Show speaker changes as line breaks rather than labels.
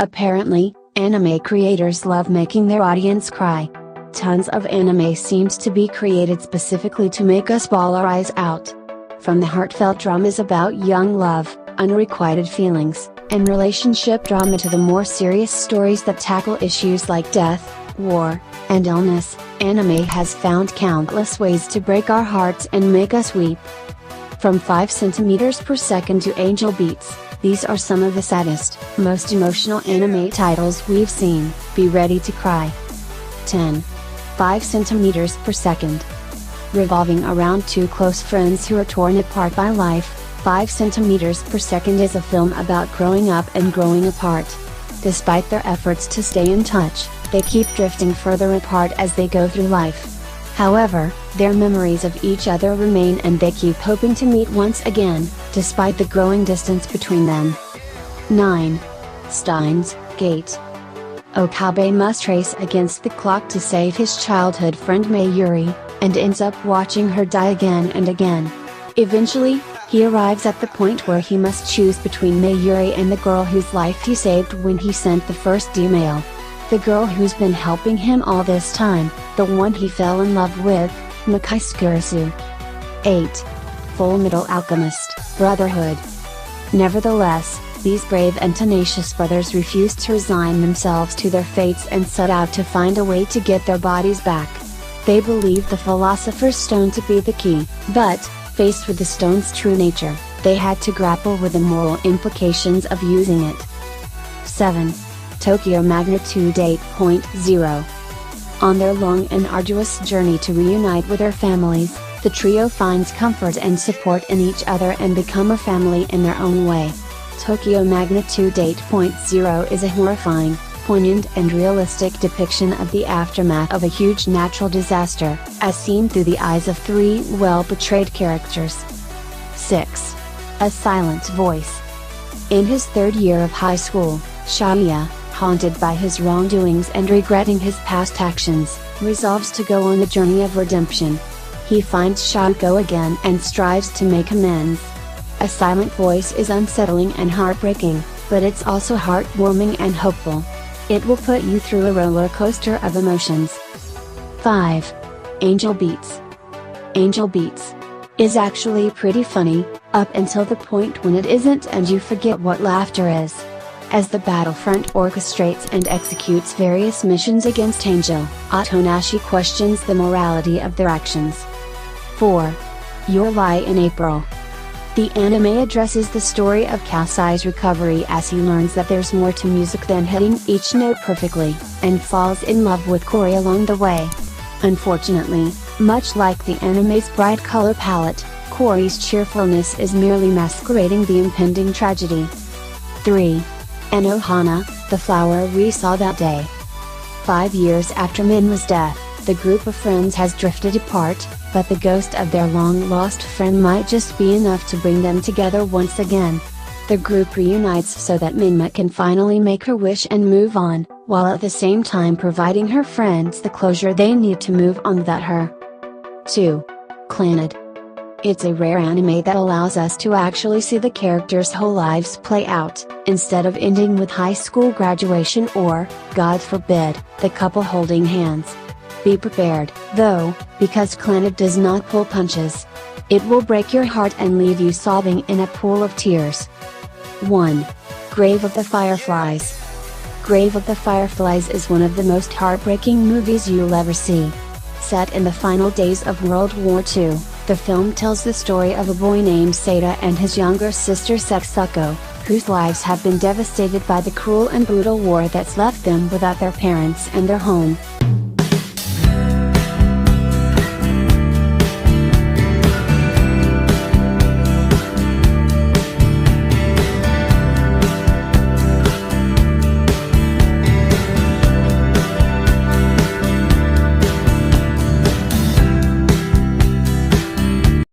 Apparently, anime creators love making their audience cry. Tons of anime seems to be created specifically to make us bawl our eyes out. From the heartfelt dramas about young love, unrequited feelings, and relationship drama to the more serious stories that tackle issues like death, war, and illness, anime has found countless ways to break our hearts and make us weep. From 5 centimeters per second to Angel Beats, these are some of the saddest, most emotional anime titles we've seen. Be ready to cry. 10. 5 centimeters per second. Revolving around two close friends who are torn apart by life, 5 centimeters per second is a film about growing up and growing apart. Despite their efforts to stay in touch, they keep drifting further apart as they go through life. However, their memories of each other remain and they keep hoping to meet once again, despite the growing distance between them. 9. STEINS Gate. Okabe must race against the clock to save his childhood friend Mayuri, and ends up watching her die again and again. Eventually, he arrives at the point where he must choose between Mayuri and the girl whose life he saved when he sent the first email. The girl who's been helping him all this time, the one he fell in love with, Makai Skurasu. 8. FULLMETAL ALCHEMIST, Brotherhood. Nevertheless, these brave and tenacious brothers refuse to resign themselves to their fates and set out to find a way to get their bodies back. They believe the Philosopher's Stone to be the key, but, faced with the stone's true nature, they had to grapple with the moral implications of using it. 7. Tokyo Magnitude 8.0. On their long and arduous journey to reunite with their families, the trio finds comfort and support in each other and become a family in their own way. Tokyo Magnitude 8.0 is a horrifying, poignant and realistic depiction of the aftermath of a huge natural disaster, as seen through the eyes of 3 well-portrayed characters. 6. A Silent Voice. In his 3rd year of high school, Shaya, haunted by his wrongdoings and regretting his past actions, resolves to go on the journey of redemption. He finds Shako again and strives to make amends. A Silent Voice is unsettling and heartbreaking, but it's also heartwarming and hopeful. It will put you through a roller coaster of emotions. 5. Angel Beats. Angel Beats is actually pretty funny, up until the point when it isn't and you forget what laughter is. As the Battlefront orchestrates and executes various missions against Angel, Otonashi questions the morality of their actions. 4. Your Lie in April. The anime addresses the story of Kasai's recovery as he learns that there's more to music than hitting each note perfectly, and falls in love with Cory along the way. Unfortunately, much like the anime's bright color palette, Cory's cheerfulness is merely masquerading the impending tragedy. 3. Enohana, the flower we saw that day. 5 years after Minwa's death, the group of friends has drifted apart, but the ghost of their long-lost friend might just be enough to bring them together once again. The group reunites so that Minwa can finally make her wish and move on, while at the same time providing her friends the closure they need to move on without her. 2. Clannad. It's a rare anime that allows us to actually see the characters' whole lives play out, instead of ending with high school graduation or, God forbid, the couple holding hands. Be prepared, though, because Clannad does not pull punches. It will break your heart and leave you sobbing in a pool of tears. 1. Grave of the Fireflies. Grave of the Fireflies is one of the most heartbreaking movies you'll ever see. Set in the final days of World War II, the film tells the story of a boy named Seda and his younger sister Setsuko, whose lives have been devastated by the cruel and brutal war that's left them without their parents and their home.